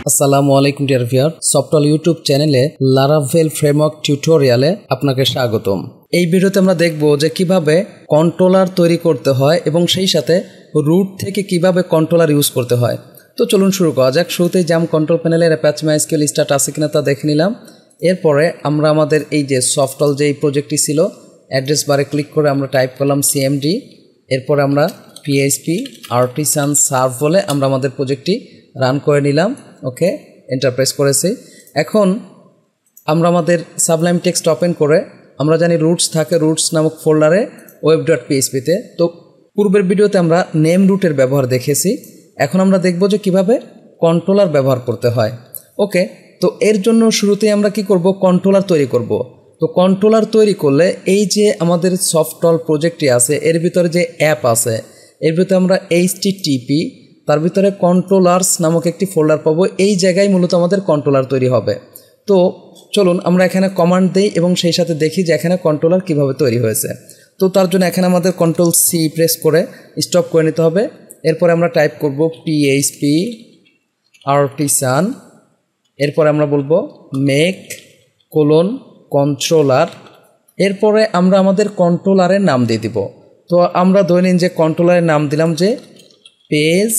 আসসালামু আলাইকুম dear viewer, software YouTube চ্যানেলে লারাভেল ফ্রেমওয়ার্ক টিউটোরিয়ালে আপনাকে স্বাগতম। এই ভিডিওতে আমরা দেখব যে কিভাবে কন্ট্রোলার তৈরি করতে হয় এবং সেই সাথে রুট থেকে কিভাবে কন্ট্রোলার ইউজ করতে হয়। তো চলুন শুরু করা যাক। শুরুতেই জাম কন্ট্রোল প্যানেলের অ্যাপাচি মাইস্কিউএল স্টার্ট আছে কিনা তা দেখে নিলাম। এরপরে আমরা আমাদের এই যে সফটওয়্যার যে এই প্রজেক্টটি ছিল, অ্যাড্রেস বারে ক্লিক করে আমরা টাইপ করলাম সিএমডি। এরপরে আমরা পিএইচপি আর্টিসান সার্ভ বলে আমরা আমাদের প্রজেক্টটি রান করে নিলাম। ওকে, এন্টার প্রেস করেছি। এখন আমরা আমাদের সাবলাইম টেক্সট ওপেন করে আমরা জানি রুটস থাকে, রুটস নামক ফোল্ডারে web.php-তে। তো পূর্বের ভিডিওতে আমরা নেম রুটের ব্যবহার দেখেছি। এখন আমরা দেখব যে কিভাবে কন্ট্রোলার ব্যবহার করতে হয়। ওকে, তো এর জন্য শুরুতেই আমরা কি করব, কন্ট্রোলার তৈরি করব। তো কন্ট্রোলার তৈরি করলে এই যে আমাদের সফটওয়্যার প্রজেক্টটি আছে, এর ভিতরে যে অ্যাপ আছে, এর ভিতরে আমরা HTTP তার ভিতরে কন্ট্রোলার্স নামক একটি ফোল্ডার পাবো। এই জায়গায় মূলত আমাদের কন্ট্রোলার তৈরি হবে। তো চলুন আমরা এখানে কমান্ড দেই এবং সেই সাথে দেখি যে এখানে কন্ট্রোলার কিভাবে তৈরি হয়েছে। তো তার জন্য এখানে আমাদের Ctrl+C প্রেস করে স্টপ করে নিতে হবে। এরপরে আমরা টাইপ করব PHP আর্টিসান। এরপরে আমরা বলবো মেক কন্ট্রোলার। এরপরে আমরা আমাদের কন্ট্রোলারের নাম দিয়ে দিব। তো আমরা দৈনিক যে কন্ট্রোলারের নাম দিলাম যে পেজ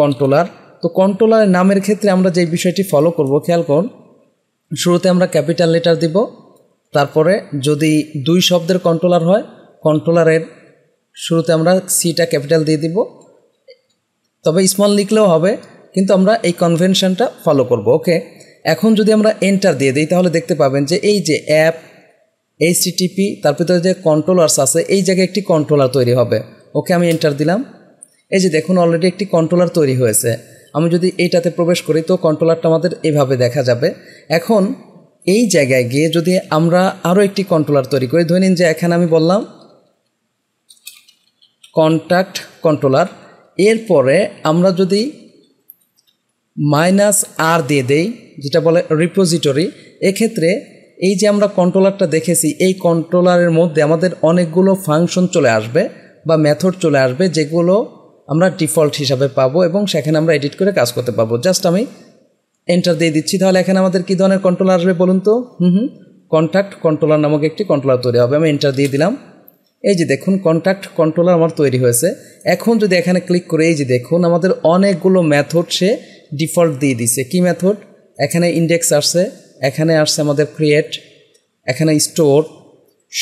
কন্ট্রোলার। তো কন্ট্রোলারের নামের ক্ষেত্রে আমরা যে বিষয়টি ফলো করব, খেয়াল করুন। শুরুতে আমরা ক্যাপিটাল লেটার দিব, তারপরে যদি দুই শব্দের কন্ট্রোলার হয়, কন্ট্রোলারের শুরুতে আমরা সিটা ক্যাপিটাল দিয়ে দিব, তবে স্মল লিখলেও হবে, কিন্তু আমরা এই কনভেনশনটা ফলো করব। ওকে, এখন যদি আমরা এন্টার দিয়ে দিই তাহলে দেখতে পাবেন যে এই যে অ্যাপ HTTP তার ভিতরে যে কন্ট্রোলার্স আছে, এই জায়গায় একটি কন্ট্রোলার তৈরি হবে। ওকে, আমি এন্টার দিলাম। এই যে দেখুন অলরেডি একটি কন্ট্রোলার তৈরি হয়েছে। আমি যদি এইটাতে প্রবেশ করি তো কন্ট্রোলারটা আমাদের এইভাবে দেখা যাবে। এখন এই জায়গায় গিয়ে যদি আমরা আরও একটি কন্ট্রোলার তৈরি করি, ধরে নিন যে এখানে আমি বললাম কন্ট্যাক্ট কন্ট্রোলার। এরপরে আমরা যদি -R দিয়ে দেই, যেটা বলে রিপোজিটরি, এক্ষেত্রে এই যে আমরা কন্ট্রোলারটা দেখেছি, এই কন্ট্রোলারের মধ্যে আমাদের অনেকগুলো ফাংশন চলে আসবে বা মেথড চলে আসবে, যেগুলো আমরা ডিফল্ট হিসাবে পাবো এবং সেখানে আমরা এডিট করে কাজ করতে পারবো। জাস্ট আমি এন্টার দিয়ে দিচ্ছি। তাহলে এখানে আমাদের কী ধরনের কন্ট্রোলার আসবে বলুন তো? কন্ট্যাক্ট কন্ট্রোলার নামক একটি কন্ট্রোলার তৈরি হবে। আমি এন্টার দিয়ে দিলাম। এই যে দেখুন কন্ট্যাক্ট কন্ট্রোলার আমার তৈরি হয়েছে। এখন যদি এখানে ক্লিক করে এই যে দেখুন আমাদের অনেকগুলো মেথড সে ডিফল্ট দিয়ে দিছে। কি মেথড? এখানে ইন্ডেক্স আসছে, এখানে আসছে আমাদের ক্রিয়েট, এখানে স্টোর,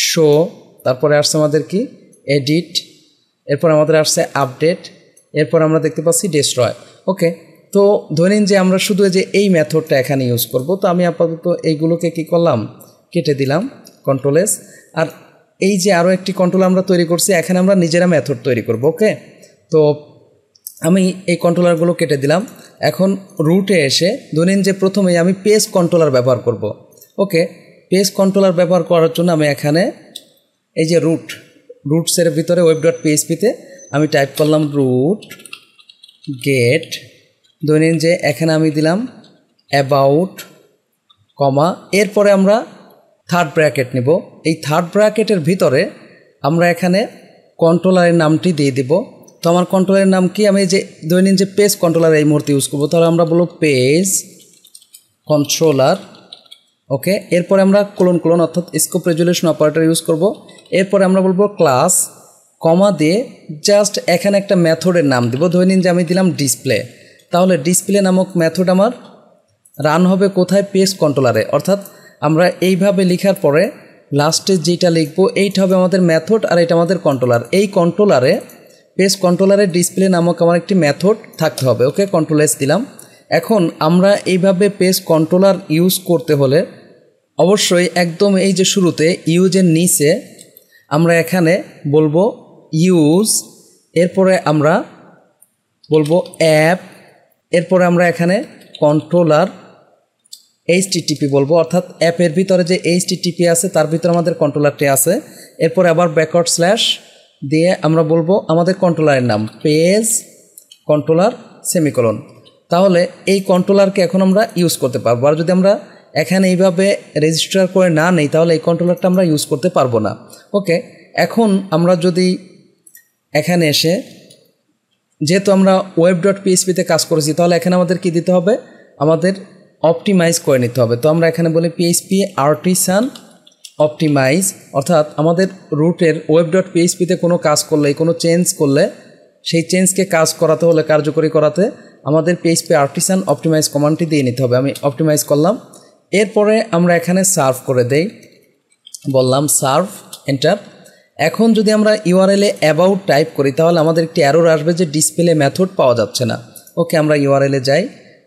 শো, তারপরে আসছে আমাদের কি এডিট, এরপর আমাদের আসছে আপডেট, এরপর আমরা দেখতে পাচ্ছি ডেস্ট্রয়। ওকে, তো ধরে নিন যে আমরা শুধু যে এই মেথডটা এখানে ইউজ করব। তো আমি আপাতত এইগুলোকে কি করলাম, কেটে দিলাম Ctrl+S। আর এই যে আরও একটি কন্ট্রোল আমরা তৈরি করছি, এখানে আমরা নিজেরা মেথড তৈরি করব। ওকে, তো আমি এই কন্ট্রোলারগুলো কেটে দিলাম। এখন রুটে এসে ধরে নিন যে প্রথমেই আমি পেজ কন্ট্রোলার ব্যবহার করব। ওকে, পেজ কন্ট্রোলার ব্যবহার করার জন্য আমি এখানে এই যে রুটসের ভিতরে web.php-তে আমি টাইপ করলাম রুট গেট। ধরে নিন যে এখানে আমি দিলাম অ্যাবাউট কমা, এরপরে আমরা থার্ড ব্র্যাকেট নেব। এই থার্ড ব্র্যাকেটের ভিতরে আমরা এখানে কন্ট্রোলারের নামটি দিয়ে দিব। তো আমার কন্ট্রোলারের নাম কি, আমি যে ধরে নিন যে পেজ কন্ট্রোলার এই মুহূর্তে ইউজ করবো, তাহলে আমরা বলবো পেজ কন্ট্রোলার। ওকে, এরপরে আমরা কোলন অর্থাৎ স্কোপ রেজুলেশন অপারেটর ইউজ করব। এরপরে আমরা বলবো ক্লাস কমা দিয়ে জাস্ট এখানে একটা মেথডের নাম দিব। ধরে নিন যে আমি দিলাম ডিসপ্লে। তাহলে ডিসপ্লে নামক মেথড আমার রান হবে কোথায়? পেজ কন্ট্রোলারে। অর্থাৎ আমরা এইভাবে লেখার পরে লাস্টে যেটা লিখব এইটা হবে আমাদের মেথড, আর এটা আমাদের কন্ট্রোলার। এই কন্ট্রোলারে পেজ কন্ট্রোলারে ডিসপ্লে নামক আমার একটি মেথড থাকতে হবে। ওকে, Ctrl+S দিলাম। এখন আমরা এইভাবে পেজ কন্ট্রোলার ইউজ করতে হলে অবশ্যই একদম এই যে শুরুতে ইউজের নিচে আমরা এখানে বলবো ইউজ, এরপরে আমরা বলবো অ্যাপ, এরপরে আমরা এখানে কন্ট্রোলার HTTP বলবো, অর্থাৎ অ্যাপের ভিতরে যে HTTP আছে তার ভিতরে আমাদের কন্ট্রোলারটি আছে। এরপরে আবার ব্যাকওয়ার্ড স্ল্যাশ দিয়ে আমরা বলবো আমাদের কন্ট্রোলারের নাম পেজ কন্ট্রোলার সেমিকোলন। তাহলে এই কন্ট্রোলারকে এখন আমরা ইউজ করতে পারবো। আর যদি আমরা এখানে এইভাবে রেজিস্টার করে না নেই তাহলে এই কন্ট্রোলারটা আমরা ইউজ করতে পারবো না। ওকে, এখন আমরা যদি এখানে এসে যেহেতু আমরা web.php-তে কাজ করেছি তাহলে এখানে আমাদের কি দিতে হবে, আমাদের অপটিমাইজ করে নিতে হবে। তো আমরা এখানে বলি PHP artisan অপটিমাইজ, অর্থাৎ আমাদের রুটের web.php-তে কোনো কাজ করলে, কোনো চেঞ্জ করলে সেই চেঞ্জকে কাজ করাতে হলে, কার্যকরী করাতে আমাদের PHP artisan অপটিমাইজ কমান্ডটি দিয়ে নিতে হবে। আমি অপটিমাইজ করলাম। এরপরে আমরা এখানে সার্ভ করে দেই, বললাম সার্ভ, এন্টার। এখন যদি আমরা ইউআরএলে অ্যাবাউট টাইপ করি তাহলে আমাদের একটি এরর আসবে যে ডিসপ্লে মেথড পাওয়া যাচ্ছে না। ওকে, আমরা ইউআরএলে যাই,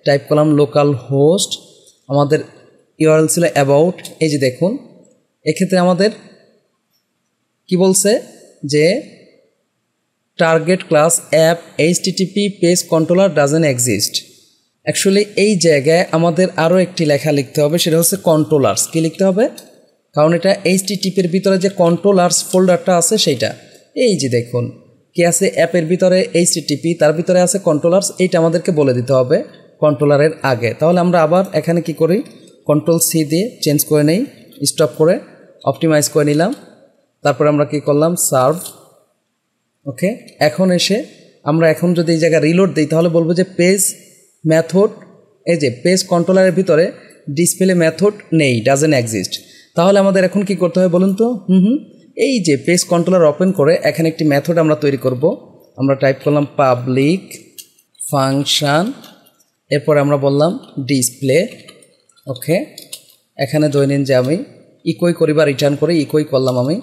টাইপ করলাম লোকাল হোস্ট, আমাদের ইউআরএল ছিল অ্যাবাউট। এই যে দেখুন এক্ষেত্রে আমাদের কি বলছে যে target class app HTTP page controller doesn't exist. Actually এই জায়গায় আমাদের আরও একটি লেখা লিখতে হবে, সেটা হচ্ছে কন্ট্রোলার্স। কি লিখতে হবে, কারণ এটা HTTP-র ভিতরে যে কন্ট্রোলার্স ফোল্ডারটা আছে সেইটা। এই যে দেখুন কি আছে, অ্যাপের ভিতরে HTTP, তার ভিতরে আছে কন্ট্রোলার্স, এইটা আমাদেরকে বলে দিতে হবে কন্ট্রোলারের আগে। তাহলে আমরা আবার এখানে কি করি, Ctrl+C দিয়ে চেঞ্জ করে নেই, স্টপ করে অপটিমাইজ করে নিলাম। তারপরে আমরা কি করলাম, সার্ভ। ওকে, এখন এসে আমরা এখন যদি এই জায়গায় রিলোড দিই তাহলে বলবো যে পেজ মেথড, এই যে পেজ কন্ট্রোলারের ভিতরে ডিসপ্লে মেথড নেই, ডাজেন্ট এক্সিস্ট। তাহলে আমাদের এখন কি করতে হবে বলুন তো, এই যে পেজ কন্ট্রোলার ওপেন করে এখানে একটি মেথড আমরা তৈরি করব। আমরা টাইপ করলাম পাবলিক ফাংশন, এরপর আমরা বললাম ডিসপ্লে। ওকে, এখানে ধরে নিন যে আমি ইকোই করি বা রিটার্ন করে ইকোই করলাম, আমি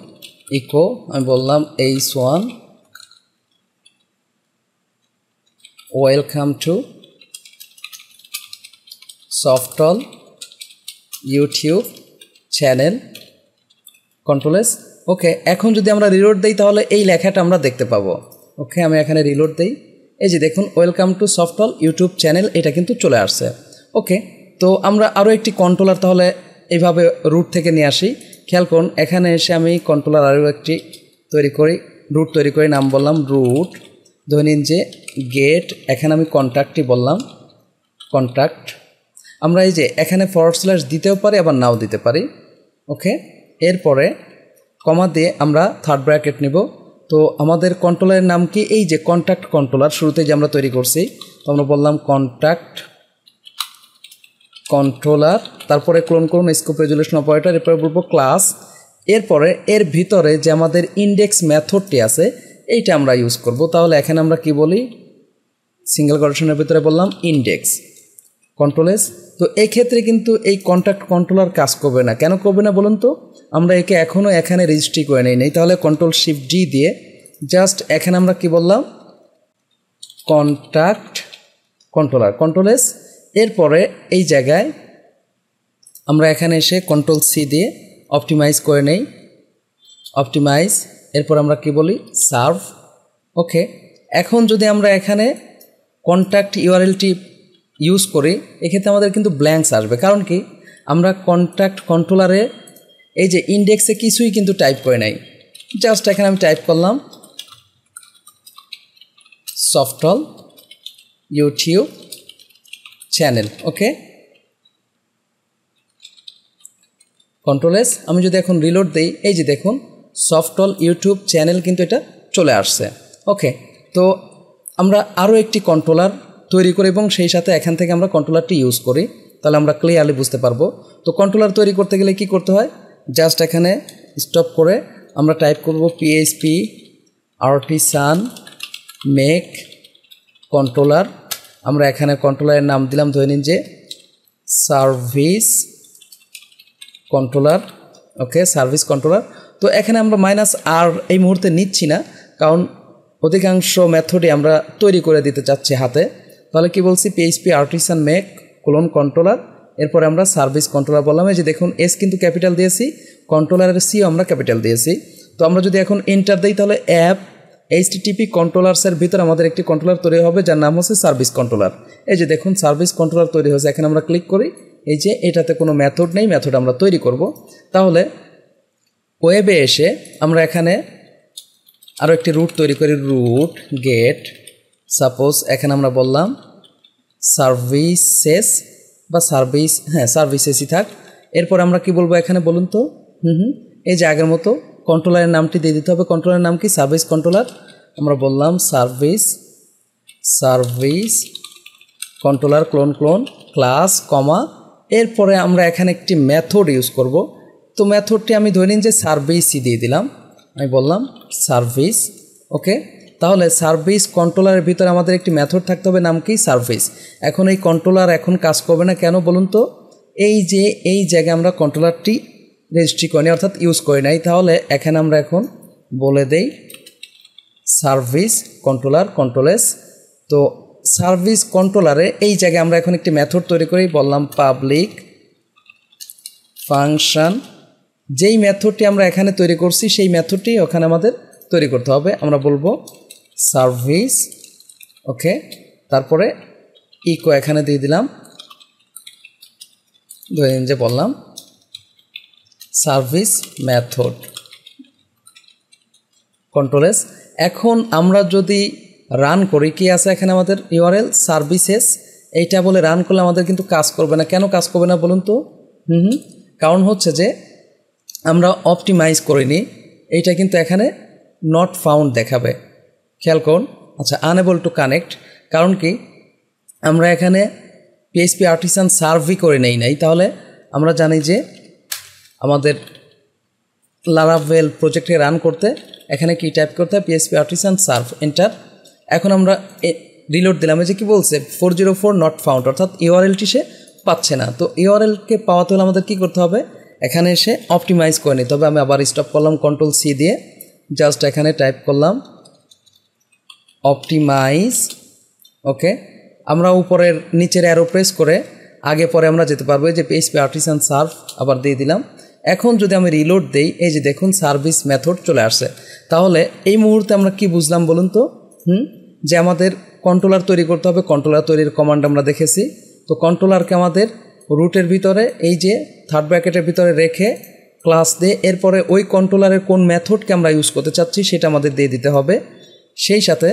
ইকো, আমি বললাম h1 ওয়েলকাম টু সফটল ইউটিউব চ্যানেল কন্ট্রোল+S। ওকে, এখন যদি আমরা রিলোড দিই তাহলে এই লেখাটা আমরা দেখতে পাবো। ওকে, আমি এখানে রিলোড দিই, এই যে দেখুন ওয়েলকাম টু সফটল ইউটিউব চ্যানেল, এটা কিন্তু চলে আসছে। ওকে, তো আমরা আরও একটি কন্ট্রোলার তাহলে এইভাবে রুট থেকে নিয়ে আসি। খেয়াল করুন, এখানে এসে আমি কন্ট্রোলার আরও একটি তৈরি করি, রুট তৈরি করি, নাম বললাম রুট। ধরে নিন যে গেট, এখানে আমি কন্ট্যাক্টই বললাম কন্ট্যাক্ট। আমরা এই যে এখানে ফরওয়ার্ড / দিতেও পারি, আবার নাও দিতে পারি। ওকে, এরপরে কমা দিয়ে আমরা থার্ড ব্র্যাকেট নিব। তো আমাদের কন্ট্রোলারের নাম কি, এই যে কন্ট্যাক্ট কন্ট্রোলার শুরুতে যে আমরা তৈরি করছি, তো আমরা বললাম কন্ট্যাক্ট কন্ট্রোলার, তারপরে ক্লোন করুন স্কোপ রেজুলেশন অপারেটর, এরপরে বলবো ক্লাস। এরপরে এর ভিতরে যে আমাদের ইন্ডেক্স মেথডটি আছে এইটা আমরা ইউজ করব। তাহলে এখানে আমরা কি বলি, সিঙ্গেল কোটেশনের ভিতরে বললাম ইন্ডেক্স কন্ট্রোল+S। তো এই ক্ষেত্রে কিন্তু এই কন্ট্যাক্ট কন্ট্রোলার কাজ করবে না। কেন করবে না বলুন তো, আমরা একে এখনও এখানে রেজিস্ট্রি করে নেই। তাহলে Ctrl+Shift+D দিয়ে জাস্ট এখানে আমরা কি বললাম, কন্ট্যাক্ট কন্ট্রোলার কন্ট্রোল+S। এরপরে এই জায়গায় আমরা এখানে এসে Ctrl+C দিয়ে অপটিমাইজ করে নেই, অপটিমাইজ। এরপর আমরা কি বলি, সার্ভ। ওকে, এখন যদি আমরা এখানে কন্ট্যাক্ট ইউআরএলটি ইউজ করি এক্ষেত্রে আমাদের কিন্তু ব্ল্যাঙ্কস আসবে। কারণ কি, আমরা কন্ট্যাক্ট কন্ট্রোলারে এই যে ইন্ডেক্সে কিছুই কিন্তু টাইপ করে নাই, জাস্ট এখানে আমি টাইপ করলাম সফটল ইউটিউব চ্যানেল। ওকে, Ctrl+S। আমি যদি এখন রিলোড দিই, এই যে দেখুন সফটল ইউটিউব চ্যানেল কিন্তু এটা চলে আসছে। ওকে, তো আমরা আরও একটি কন্ট্রোলার তৈরি করি এবং সেই সাথে এখান থেকে আমরা কন্ট্রোলারটি ইউজ করি, তাহলে আমরা ক্লিয়ারলি বুঝতে পারবো। তো কন্ট্রোলার তৈরি করতে গেলে কি করতে হয়, জাস্ট এখানে স্টপ করে আমরা টাইপ করব PHP artisan মেক কন্ট্রোলার। আমরা এখানে কন্ট্রোলারের নাম দিলাম, ধরে নিন যে সার্ভিস কন্ট্রোলার। ওকে, সার্ভিস কন্ট্রোলার। তো এখানে আমরা -r এই মুহূর্তে নিচ্ছি না, কারণ অধিকাংশ মেথডই আমরা তৈরি করে দিতে চাচ্ছি হাতে। তাহলে কি বলছি, PHP artisan মেক কন্ট্রোলার, এরপরে আমরা সার্ভিস কন্ট্রোলার বললাম। এই যে দেখুন এস কিন্তু ক্যাপিটাল দিয়েছি, কন্ট্রোলারের সিও আমরা ক্যাপিটাল দিয়েছি। তো আমরা যদি এখন এন্টার দিই তাহলে অ্যাপ HTTP কন্ট্রোলার্সের ভিতরে আমাদের একটি কন্ট্রোলার তৈরি হবে যার নাম হচ্ছে সার্ভিস কন্ট্রোলার। এই যে দেখুন সার্ভিস কন্ট্রোলার তৈরি হয়েছে। এখানে আমরা ক্লিক করি, এই যে এটাতে কোনো মেথড নেই, মেথড আমরা তৈরি করব। তাহলে ওয়েবে এসে আমরা এখানে আরও একটি রুট তৈরি করি, রুট গেট সাপোজ এখানে আমরা বললাম সার্ভিসেস বা সার্ভিস, হ্যাঁ সার্ভিসেসই থাক। এরপর আমরা কি বলবো এখানে বলুন তো, এই যে আগের মতো কন্ট্রোলারের নামটি দিয়ে দিতে হবে। কন্ট্রোলারের নাম কি, সার্ভিস কন্ট্রোলার। আমরা বললাম service service controller clone class comma, এরপরে আমরা এখানে একটি মেথড ইউজ করব। তো মেথডটি আমি ধরে নিন যে সার্ভিসই দিয়ে দিলাম, আমি বললাম সার্ভিস। ওকে, তাহলে সার্ভিস কন্ট্রোলারের ভিতরে আমাদের একটি মেথড থাকতে হবে, নাম কি সার্ভিস। এখন এই কন্ট্রোলার এখন কাজ করবে না, কেন বলুন তো? এই যে এই জায়গায় আমরা কন্ট্রোলারটি রেজিস্ট্রি করি অর্থাৎ ইউজ করি নাই, তাহলে এখানে আমরা এখন বলে দেই সার্ভিস কন্ট্রোলার কন্ট্রোলেস। তো সার্ভিস কন্ট্রোলারে এই জায়গায় আমরা এখন একটি মেথড তৈরি করি, বললাম পাবলিক ফাংশন। যেই মেথডটি আমরা এখানে তৈরি করছি সেই মেথডটি ওখানে আমাদের তৈরি করতে হবে। আমরা বলবো সার্ভিস, ওকে, তারপরে ইকো এখানে দিয়ে দিলাম, ধরে নিন যে বললাম সার্ভিস মেথড কন্ট্রোলেস। এখন আমরা যদি রান করি, কি আছে এখানে আমাদের ইউআরএল সার্ভিসেস, এইটা বলে রান করলে আমাদের কিন্তু কাজ করবে না। কেন কাজ করবে না বলুন তো? কারণ হচ্ছে যে আমরা অপটিমাইজ করিনি, এইটা কিন্তু এখানে নট ফাউন্ড দেখাবে। খেয়াল করুন। আচ্ছা, আনএবল টু কানেক্ট, কারণ কি আমরা এখানে পিএইচপি আর্টিসান সার্ভই করে নাই। তাহলে আমরা জানি যে আমাদের লারাভেল প্রজেক্টকে রান করতে এখানে কি টাইপ করতে হয়, পিএইচপি আর্টিসান সার্ভ, এন্টার। এখন আমরা রিলোড দিলাম, এই যে কি বলছে 404 নট ফাউন্ড, অর্থাৎ ইউআরএলটি সে পাচ্ছে না। তো ইউআরএলকে পাওয়াতে হলে আমাদের কি করতে হবে, এখানে এসে অপটিমাইজ করে নিতে হবে। আমি আবার স্টপ করলাম কন্ট্রোল সি দিয়ে, জাস্ট এখানে টাইপ করলাম অপটিমাইজ। ওকে, আমরা উপরের নিচের অ্যারো প্রেস করে আগে পরে আমরা যেতে পারবো। এই যে পিএইচপি আর্টিসান সার্ভ আবার দিয়ে দিলাম। এখন যদি আমি রিলোড দেই, এই যে দেখুন সার্ভিস মেথড চলে আসছে। তাহলে এই মুহূর্তে আমরা কি বুঝলাম বলুন তো? যে আমাদের কন্ট্রোলার তৈরি করতে হবে। কন্ট্রোলার তৈরির কমান্ড আমরা দেখেছি। তো কন্ট্রোলারকে আমাদের রুটের ভিতরে এই যে থার্ড ব্র্যাকেটের ভিতরে রেখে ক্লাস দিয়ে এরপরে ওই কন্ট্রোলারের কোন মেথডকে আমরা ইউজ করতে চাচ্ছি সেটা আমাদের দিয়ে দিতে হবে। সেই সাথে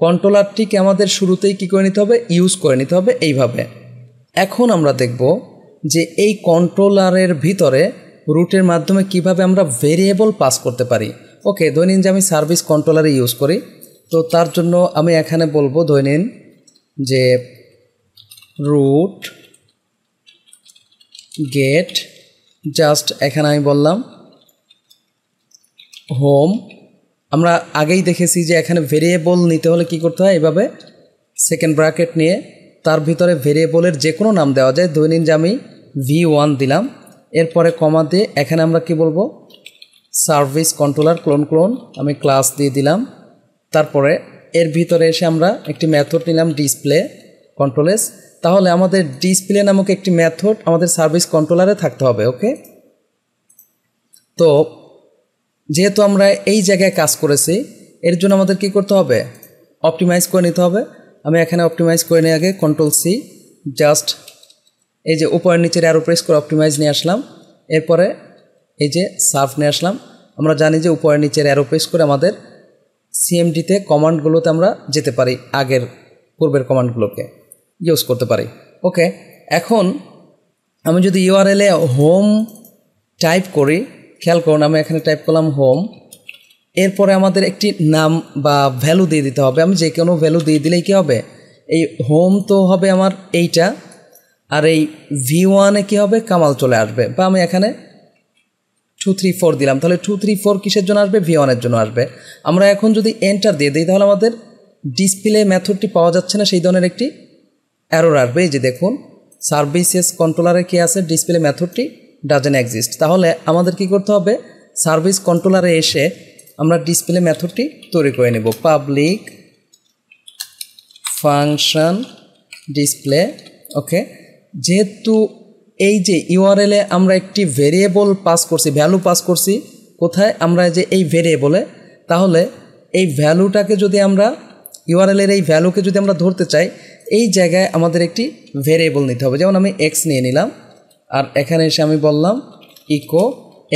কন্ট্রোলারটিকে আমাদের শুরুতেই কী করে নিতে হবে, ইউজ করে নিতে হবে এইভাবে। এখন আমরা দেখব যে এই কন্ট্রোলারের ভিতরে রুটের মাধ্যমে কিভাবে আমরা ভেরিয়েবল পাস করতে পারি। ওকে, ধরে নিন যে আমি সার্ভিস কন্ট্রোলারে ইউজ করি। তো তার জন্য আমি এখানে বলবো, ধরে নিন যে রুট গেট, জাস্ট এখানে আমি বললাম হোম। আমরা আগেই দেখেছি যে এখানে ভেরিয়েবল নিতে হলে কি করতে হয়, এভাবে সেকেন্ড ব্র্যাকেট নিয়ে তার ভিতরে ভেরিয়েবলের যে কোনো নাম দেওয়া যায়। ধরে নিন যে আমি V1 দিলাম, এরপরে কমা দিয়ে এখানে আমরা কি বলবো, সার্ভিস কন্ট্রোলার ক্লোন আমি ক্লাস দিয়ে দিলাম। তারপরে এর ভিতরে এসে আমরা একটি মেথড নিলাম ডিসপ্লে কন্ট্রোলেস। তাহলে আমাদের ডিসপ্লে নামক একটি মেথড আমাদের সার্ভিস কন্ট্রোলারে থাকতে হবে। ওকে, তো যেহেতু আমরা এই জায়গায় কাজ করেছি, এর জন্য আমাদের কি করতে হবে, অপটিমাইজ করে নিতে হবে। আমি এখানে অপটিমাইজ করে নিয়ে আগে কন্ট্রোল সি, জাস্ট এই যে উপরের নিচের অ্যারো প্রেস করে অপটিমাইজ নিয়ে আসলাম। এরপরে এই যে সার্ভ নিয়ে আসলাম। আমরা জানি যে উপরের নিচের অ্যারো প্রেস করে আমাদের সিএমডিতে কমান্ডগুলোতে আমরা যেতে পারি, আগের পূর্বের কমান্ডগুলোকে ইউজ করতে পারি। ওকে, এখন আমি যদি ইউআরএলে হোম টাইপ করি, খেয়াল করুন আমি এখানে টাইপ করলাম হোম, এরপরে আমাদের একটি নাম বা ভ্যালু দিয়ে দিতে হবে। আমি যে কোনো ভ্যালু দিয়ে দিলেই কী হবে, এই হোম তো হবে আমার এইটা, আর এই V1-এ কী হবে, কামাল চলে আসবে। বা আমি এখানে 234 দিলাম, তাহলে 234 কিসের জন্য আসবে, V1-এর জন্য আসবে। আমরা এখন যদি এন্টার দিয়ে দিই তাহলে আমাদের ডিসপ্লে মেথডটি পাওয়া যাচ্ছে না, সেই ধরনের একটি এরর আসবে। এই যে দেখুন সার্ভিসেস কন্ট্রোলারে কি আছে, ডিসপ্লে মেথডটি ডাজেন্ট এক্সিস্ট। তাহলে আমাদের কি করতে হবে, সার্ভিস কন্ট্রোলারে এসে আমরা ডিসপ্লে মেথডটি তৈরি করে নেব, পাবলিক ফাংশন ডিসপ্লে। ওকে, যেহেতু এই যে ইউআরএলে আমরা একটি ভেরিয়েবল পাস করছি, ভ্যালু পাস করছি, কোথায়, আমরা যে এই ভেরিয়েবলে, তাহলে এই ভ্যালুটাকে যদি আমরা ইউআরএলের এই ভ্যালুকে যদি আমরা ধরতে চাই, এই জায়গায় আমাদের একটি ভেরিয়েবল নিতে হবে। যেমন আমি এক্স নিয়ে নিলাম, আর এখানে এসে আমি বললাম ইকো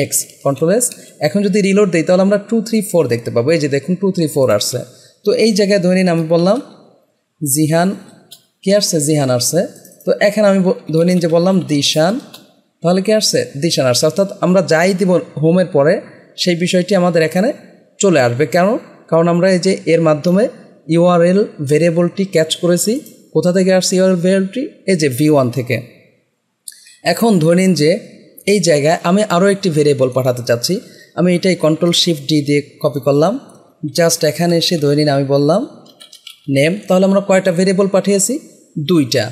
এক্স কন্ট্রোল এস। এখন যদি রিলোড দিই তাহলে আমরা 234 দেখতে পাবো। এই যে দেখুন 234 আসছে। তো এই জায়গায় ধরে নিন আমি বললাম জিহান, কি আসছে, জিহান আসছে। তো এখানে আমি ধরে নিন যে বললাম দিশান, তাহলে কি আসছে, দিশান আসছে। অর্থাৎ আমরা যাই দিব হোমের পরে সেই বিষয়টি আমাদের এখানে চলে আসবে। কারণ আমরা এই যে এর মাধ্যমে ইউআরএল ভেরিয়েবলটি ক্যাচ করেছি। কোথা থেকে আসছে ইউআরএল ভেরিয়েবলটি? এই যে v1 থেকে। এখন ধরে নিন যে এই জায়গায় আমি আরও একটি ভেরিয়েবল পাঠাতে চাচ্ছি। আমি এটাই Ctrl+Shift+D দিয়ে কপি করলাম। জাস্ট এখানে এসে ধরে নিন আমি বললাম নেম। তাহলে আমরা কয়টা ভেরিয়েবল পাঠিয়েছি? 2টা।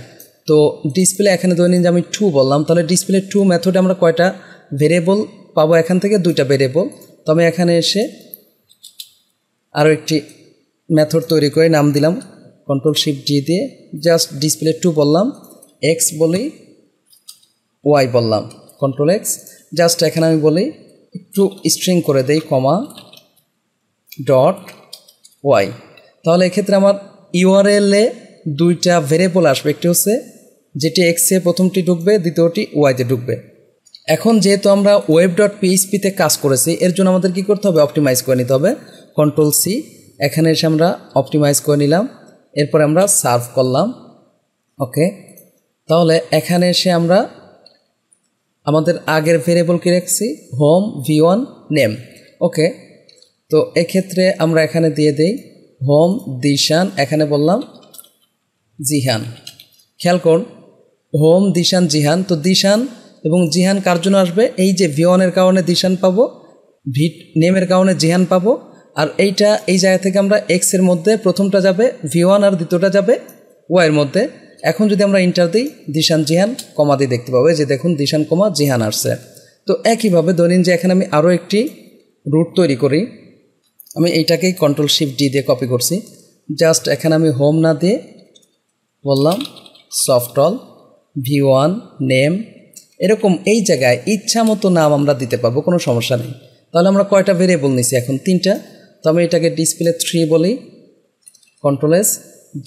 তো ডিসপ্লে এখানে ধরে নিন যে আমি 2 বললাম, তাহলে ডিসপ্লে 2 মেথডে আমরা কয়টা ভেরিয়েবল পাবো? এখান থেকে 2টা ভেরিয়েবল। তো আমি এখানে এসে আরও একটি মেথড তৈরি করে নাম দিলাম Ctrl+Shift+D দিয়ে, জাস্ট ডিসপ্লে 2 বললাম, x বলি, y বললাম, Ctrl+X। জাস্ট এখানে আমি বলি একটু স্ট্রিং করে দেই, কমা ডট y। তাহলে এক্ষেত্রে আমার ইউআরএলে 2টা ভেরিয়েবল আসবে, একটি হচ্ছে যেটি এক্সে প্রথমটি ঢুকবে, দ্বিতীয়টি ওয়াইতে ঢুকবে। এখন যেহেতু আমরা web.php-তে কাজ করেছি, এর জন্য আমাদের কি করতে হবে? অপটিমাইজ করে নিতে হবে। Ctrl+C, এখানে এসে আমরা অপটিমাইজ করে নিলাম, এরপরে আমরা সার্ভ করলাম। ওকে, তাহলে এখানে এসে আমরা আমাদের আগের ভেরিয়েবল কি রাখছি? Home v1 name. ওকে, তো এক্ষেত্রে আমরা এখানে দিয়ে দেই হোম দিশান, এখানে বললাম জিহান। খেয়াল করুন, হোম দিশান জিহান। তো দিশান এবং জিহান কার জন্য আসবে? এই যে v1-এর কারণে দিশান পাবো, নেমের কারণে জিহান পাবো, আর এইটা এই জায়গা থেকে আমরা এক্সের মধ্যে প্রথমটা যাবে v1 আর দ্বিতীয়টা যাবে ওয়াইয়ের মধ্যে। এখন যদি আমরা ইন্টার দিই দিশান জিহান কমা দিয়ে দেখতে পাবো যে দেখুন দিশান কমা জিহান আসছে। তো একইভাবে ধরেন যে এখানে আমি আরও একটি রুট তৈরি করি। আমি এইটাকেই Ctrl+Shift+D দিয়ে কপি করছি। জাস্ট এখানে আমি হোম না দিয়ে বললাম সফটল v1 নেম। এরকম এই জায়গায় ইচ্ছা মতো নাম আমরা দিতে পারবো, কোনো সমস্যা নেই। তাহলে আমরা কয়টা ভেরিয়েবল নিছি? এখন 3টা। তো আমি এটাকে ডিসপ্লে 3 বলি, Ctrl+S।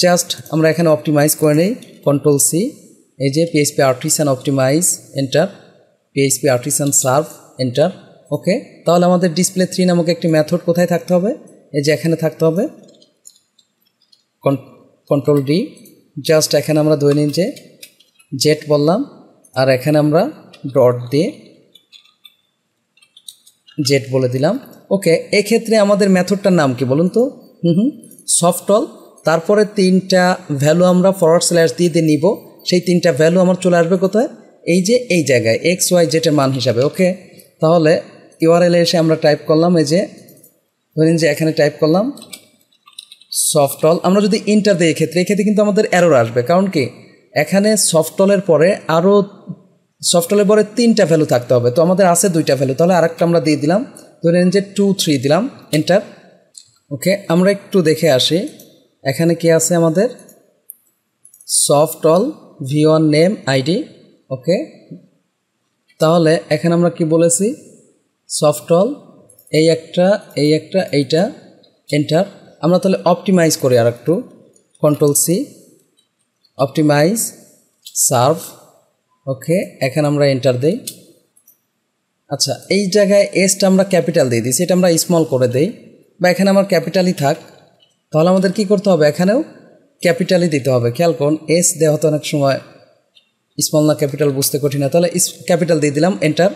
জাস্ট আমরা এখানে অপটিমাইজ করে নিই, Ctrl+C। এই যে PHP artisan optimise, enter, PHP artisan serve, enter. Okay, তাহলে আমাদের ডিসপ্লে 3 নামক একটি মেথড কোথায় থাকতে হবে? এই যে এখানে থাকতে হবে, Ctrl+D। জাস্ট এখানে আমরা ধরে নিন যে জেট বললাম, আর এখানে আমরা ডট দিয়ে জেট বলে দিলাম। ওকে, এক্ষেত্রে আমাদের মেথডটার নাম কি বলুন তো? সফটল। তারপরে 3টা ভ্যালু আমরা ফরওয়ার্ড স্ল্যাশ দিয়ে নিব। সেই 3টা ভ্যালু আমার চলে আসবে কোথায়? এই যে এই জায়গায় এক্স ওয়াই জেটের মান হিসাবে। ওকে, তাহলে ইউআরএলে এসে আমরা টাইপ করলাম, এই যে ধরেন যে এখানে টাইপ করলাম সফটল। আমরা যদি ইন্টার দিই এক্ষেত্রে কিন্তু আমাদের এরর আসবে, কারণ কি এখানে সফটলের পরে আরও সফটলের পরে 3টা ভ্যালু থাকতে হবে, তো আমাদের আছে 2টা ভ্যালু। তাহলে আরেকটা আমরা দিয়ে দিলাম, ধরেন যে 2 3 দিলাম, এন্টার। ওকে, আমরা একটু দেখে আসি এখানে কি আছে আমাদের, সফটল v1 নেম আইডি। ওকে, তাহলে এখানে আমরা কি বলেছি? সফটল এই একটা এইটা, এন্টার। আমরা তাহলে অপটিমাইজ করি আর একটু, Ctrl+C, অপটিমাইজ সার্ভ। ওকে, এখানে আমরা এন্টার দেই। আচ্ছা, এই জায়গায় এসটা আমরা ক্যাপিটাল দিয়ে দিই, এটা আমরা স্মল করে দেই, বা এখানে আমার ক্যাপিটালই থাক। তাহলে আমাদের কি করতে হবে? এখানেও ক্যাপিটালই দিতে হবে। খেয়াল করুন, এস দেওয়া হতো অনেক সময় স্মল না ক্যাপিটাল বুঝতে কঠিন হয়, তাহলে ক্যাপিটাল দিয়ে দিলাম, enter.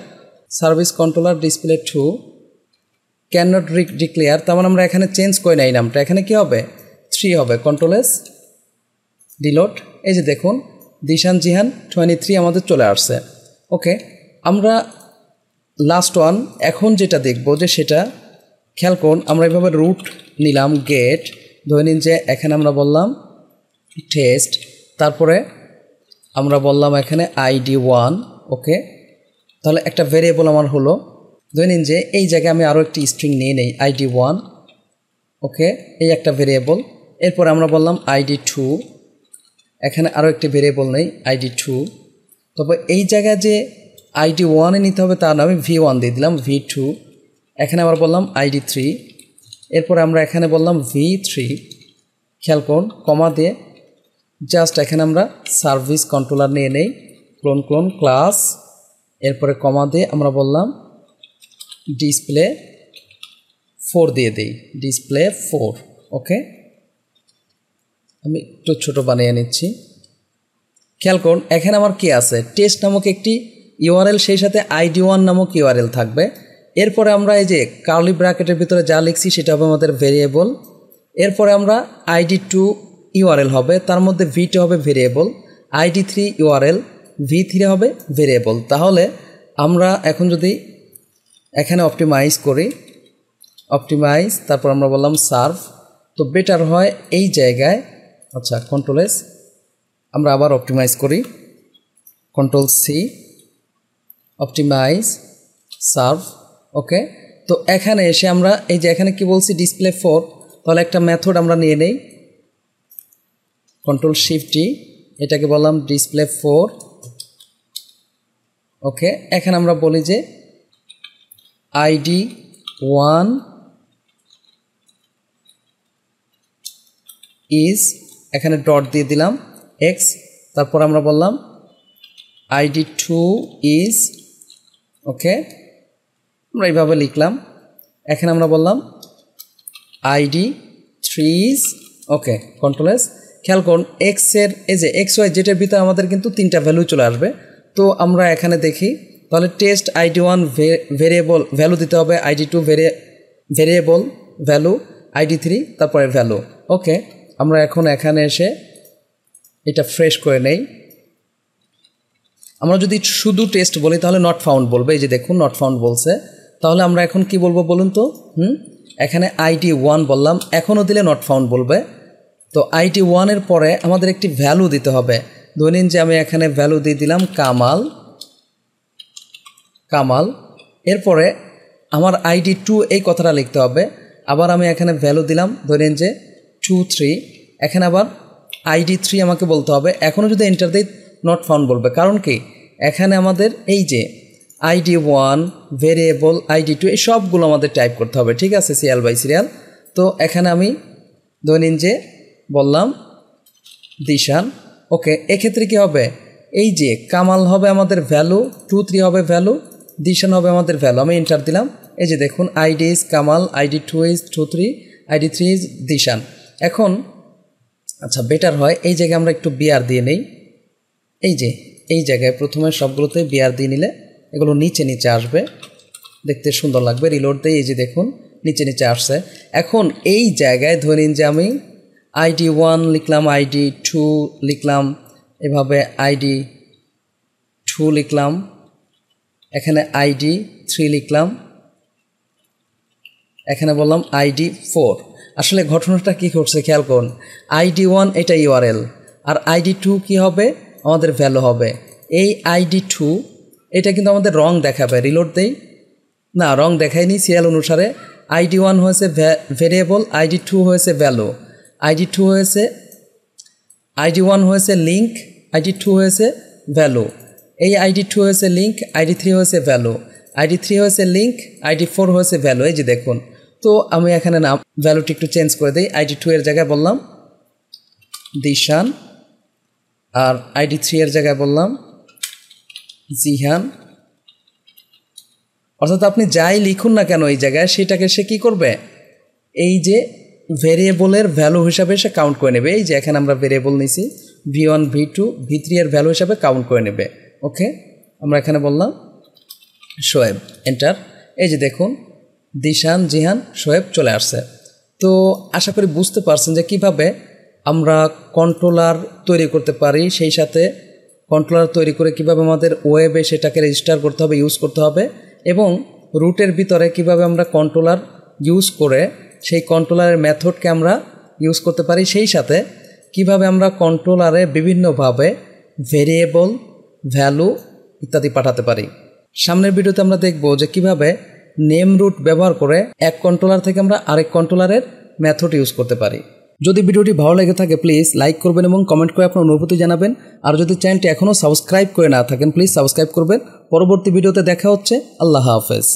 Service controller display 2 can not declare, তার মানে আমরা এখানে চেঞ্জ করে নাই নামটা, এখানে কি হবে? 3 হবে। Ctrl+S ডিলোট। এই যে দেখুন দিশান জিহান 23 আমাদের চলে আসছে। ওকে, আমরা লাস্ট ওয়ান এখন যেটা দেখব যে সেটা খেয়াল করুন, আমরা এভাবে রুট নিলাম, গেট, ধরে নিন যে এখানে আমরা বললাম টেস্ট, তারপরে আমরা বললাম এখানে ID1। ওকে, তাহলে একটা ভেরিয়েবল আমার হলো, ধরে নিন যে এই জায়গায় আমি আরও একটি স্ট্রিং নিয়ে নেই ID1। ওকে, এই একটা ভেরিয়েবল। এরপরে আমরা বললাম ID2, এখানে আরও একটি ভেরিয়েবল নেই ID2। তবে এই জায়গায় যে ID1-এ নিতে হবে তার আমি V1 দিয়ে দিলাম, V2। এখানে আবার বললাম ID3, এরপরে আমরা এখানে বললাম V3। খেয়াল করুন, কমা দিয়ে জাস্ট এখানে আমরা সার্ভিস কন্ট্রোলার নিয়ে নেই, ক্লোন ক্লাস, এরপরে কমা দিয়ে আমরা বললাম ডিসপ্লে 4 দিয়ে দিই, ডিসপ্লে 4। ওকে, আমি একটু ছোটো বানিয়ে নিচ্ছি। খেয়াল করুন এখানে আমার কি আছে? টেস্ট নামক একটি ইউআরএল, সেই সাথে ID1 নামক ইউআরএল থাকবে। এরপরে আমরা এই যে কার্লি ব্র্যাকেটের ভিতরে যা লিখছি সেটা হবে আমাদের ভেরিয়েবল। এরপরে আমরা id2 URL হবে, তার মধ্যে v2 হবে ভেরিয়েবল, id3 URL, v3 হবে ভেরিয়েবল। তাহলে আমরা এখন যদি এখানে অপটিমাইজ করি, অপটিমাইজ, তারপর আমরা বললাম সার্ভ, তো বেটার হয় এই জায়গায়, আচ্ছা কন্ট্রোল এস, আমরা আবার অপটিমাইজ করি, কন্ট্রোল সি, অপটিমাইজ সার্ভ। ওকে, তো এখানে এসে আমরা এই যে এখানে কি বলছি ডিসপ্লে 4, তাহলে একটা মেথড আমরা নিয়ে নেই, কন্ট্রোল শিফট টি, এটাকে বললাম ডিসপ্লে 4। ওকে, এখানে আমরা বলি যে id1 ইজ, এখানে ডট দিয়ে দিলাম x, তারপর আমরা বললাম id2 ইজ, ওকে আমরা এইভাবে লিখলাম। এখানে আমরা বললাম id3 is, okay control S. খেয়াল করুন x এর এই যে xy যেটার ভিতরে আমাদের কিন্তু 3টা ভ্যালু চলে আসবে। তো আমরা এখানে দেখি, তাহলে টেস্ট id1 ভেরিয়েবল ভ্যালু দিতে হবে, id2 ভেরিয়েবল ভ্যালু, id3 তারপরে ভ্যালু। ওকে, আমরা এখন এখানে এসে এটা ফ্রেশ করে নেই। আমরা যদি শুধু টেস্ট বলি তাহলে নট ফাউন্ড বলবে, এই যে দেখুন নট ফাউন্ড বলছে। তাহলে আমরা এখন কি বলবো বলুন তো, এখানে id1 বললাম, এখনও দিলে নট ফাউন্ড বলবে। তো id1 এর পরে আমাদের একটি ভ্যালু দিতে হবে, ধরে নিন যে আমি এখানে ভ্যালু দিয়ে দিলাম কামাল, কামাল। এরপরে আমার id2 এই কথাটা লিখতে হবে, আবার আমি এখানে ভ্যালু দিলাম, ধরে নিন যে 2 3, এখানে আবার id3 আমাকে বলতে হবে। এখনও যদি এন্টার দিই নট ফাউন্ড বলবে, কারণ কি এখানে আমাদের এই যে id1 ভেরিয়েবল id2 এই সবগুলো আমাদের টাইপ করতে হবে, ঠিক আছে, সিরিয়াল বাই সিরিয়াল। তো এখানে আমি ধরে নিন যে বললাম দিশান। ওকে, এক্ষেত্রে কি হবে, এই যে কামাল হবে আমাদের ভ্যালু, 2 3 হবে ভ্যালু, দিশান হবে আমাদের ভ্যালু। আমি এন্টার দিলাম, এই যে দেখুন id is Kamal, id2 is 2 3, id3 is Dishan. এখন আচ্ছা বেটার হয় এই জায়গায় আমরা একটু বিআর দিয়ে নেই, এই যে এই জায়গায় প্রথমে সবগুলোতে বিআর দিয়ে নিলে এগুলো নিচে নিচে আসবে, দেখতে সুন্দর লাগবে। রিলোড দিয়ে এই যে দেখুন নিচে নিচে আসছে। এখন এই জায়গায় ধরে নিন যে আমি id1 লিখলাম, id2 লিখলাম, এভাবে id2 লিখলাম, এখানে id3 লিখলাম, এখানে বললাম id4। আসলে ঘটনাটা কি করছে খেয়াল করুন, id1 এটা ইউআরএল আর id2 কি হবে আমাদের ভ্যালু হবে। এই id2 এটা কিন্তু আমাদের রং দেখাবে, রিলোড দেই না, রং দেখায়নি সিরিয়াল অনুসারে। id1 হয়েছে ভেরিয়েবল, id2 হয়েছে ভ্যালু, id1 হয়েছে লিঙ্ক, id2 হয়েছে ভ্যালু, এই id2 হয়েছে লিঙ্ক, id3 হয়েছে ভ্যালু, id3 হয়েছে লিঙ্ক, id4 হয়েছে ভ্যালু। এই যে দেখুন, তো আমি এখানে নাম ভ্যালুটি একটু চেঞ্জ করে দিই, id2 এর জায়গায় বললাম দিশান, আর id3 এর জায়গায় বললাম জিহান। অর্থাৎ আপনি যাই লিখুন না কেন এই জায়গায়, সেটাকে সে কী করবে, এই যে ভেরিয়েবলের ভ্যালু হিসাবে সে কাউন্ট করে নেবে। এই যে এখানে আমরা ভেরিয়েবল নিছি v1 v2 v3 এর ভ্যালু হিসাবে কাউন্ট করে নেবে। ওকে, আমরা এখানে বললাম শোয়েব, এন্টার। এই যে দেখুন দিশান, জিহান, শোয়েব চলে আসছে। তো আশা করি বুঝতে পারছেন যে কিভাবে আমরা কন্ট্রোলার তৈরি করতে পারি, সেই সাথে কন্ট্রোলার তৈরি করে কিভাবে আমাদের ওয়েবে সেটাকে রেজিস্টার করতে হবে, ইউজ করতে হবে, এবং রুটের ভিতরে কিভাবে আমরা কন্ট্রোলার ইউজ করে সেই কন্ট্রোলারের মেথডকে আমরা ইউজ করতে পারি, সেই সাথে কিভাবে আমরা কন্ট্রোলারে বিভিন্নভাবে ভেরিয়েবল, ভ্যালু ইত্যাদি পাঠাতে পারি। সামনের ভিডিওতে আমরা দেখব যে কিভাবে নেম রুট ব্যবহার করে এক কন্ট্রোলার থেকে আমরা আরেক কন্ট্রোলারের মেথড ইউজ করতে পারি। যদি ভিডিওটি ভালো লেগে থাকে প্লিজ লাইক করবেন এবং কমেন্ট করে আপনার অনুভূতি জানাবেন। আর যদি চ্যানেলটি এখনও সাবস্ক্রাইব করে না থাকেন প্লিজ সাবস্ক্রাইব করবেন। পরবর্তী ভিডিওতে দেখা হচ্ছে। আল্লাহ হাফেজ।